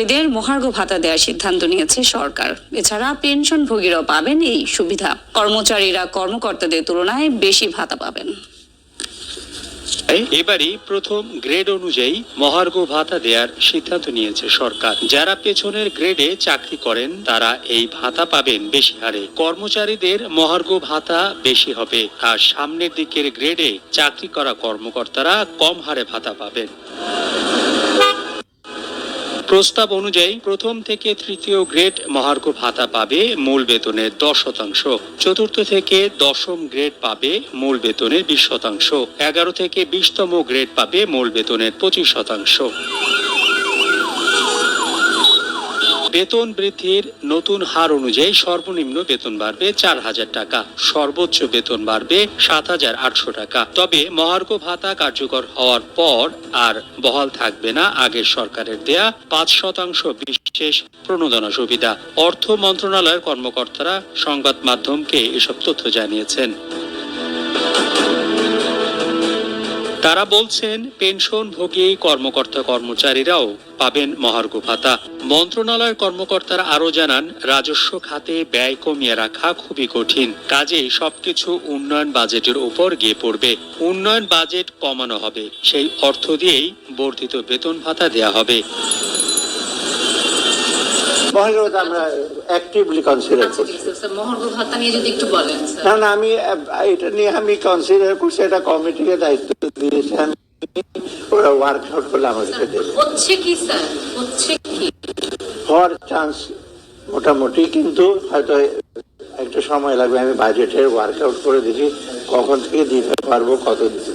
এদের মহার্ঘ ভাতা দেওয়ার সিদ্ধান্ত নিয়েছে সরকার। এছাড়া পেনশনভোগীরাও পাবেন এই সুবিধা। কর্মচারীরা কর্মকর্তাদের তুলনায় বেশি ভাতা পাবেন। এবারই প্রথম গ্রেড অনুযায়ী মহার্ঘ ভাতা দেওয়ার সিদ্ধান্ত নিয়েছে সরকার। যারা পেছনের গ্রেডে চাকরি করেন তারা এই ভাতা পাবেন বেশি হারে। কর্মচারীদের মহার্ঘ ভাতা বেশি হবে, আর সামনের দিকের গ্রেডে চাকরি করা কর্মকর্তারা কম হারে ভাতা পাবেন। প্রস্তাব অনুযায়ী প্রথম থেকে তৃতীয় গ্রেড মহার্ঘ ভাতা পাবে মূল বেতনের 10%, চতুর্থ থেকে দশম গ্রেড পাবে মূল বেতনের 20%, 11 থেকে 20তম গ্রেড পাবে মূল বেতনের 25%। বেতন বৃদ্ধির নতুন হার অনুযায়ী সর্বনিম্ন বেতন বাড়বে 4,000 টাকা, সর্বোচ্চ বেতন বাড়বে 7,800 টাকা। তবে মহার্ঘ ভাতা কার্যকর হওয়ার পর আর বহাল থাকবে না আগের সরকারের দেয়া 5% বিশেষ প্রণোদনা সুবিধা। অর্থ মন্ত্রণালয়ের কর্মকর্তারা সংবাদ মাধ্যমকে এসব তথ্য জানিয়েছেন। তারা বলছেন, পেনশনভোগী কর্মকর্তা কর্মচারীরাও পাবেন মহার্ঘ ভাতা। মন্ত্রণালয়ের কর্মকর্তারা আরো জানান, রাজস্ব খাতে ব্যয় কমিয়ে রাখা খুবই কঠিন, কাজেই সবকিছু উন্নয়ন বাজেটের উপর গিয়ে পড়বে। উন্নয়ন বাজেট কমানো হবে, সেই অর্থ দিয়েই বর্ধিত বেতন ভাতা দেয়া হবে। আমরা অ্যাক্টিভলি কনসিডার করছি। মহার্ঘ ভাতা নিয়ে যদি একটু বলেন। না, আমি এটা নিয়ে কনসিডার করছি, এটা কমিটিকে দায়িত্ব দিয়েছেন, ওরা ওয়ার্কআউট করলে আমাদেরকে দেবে। হচ্ছে কি স্যার, হচ্ছে কি হওয়ার চান্স মোটামুটি, কিন্তু হয়তো একটু সময় লাগবে। আমি বাজেটের ওয়ার্কআউট করে দেখি কখন থেকে দিতে পারবো, কত দিতে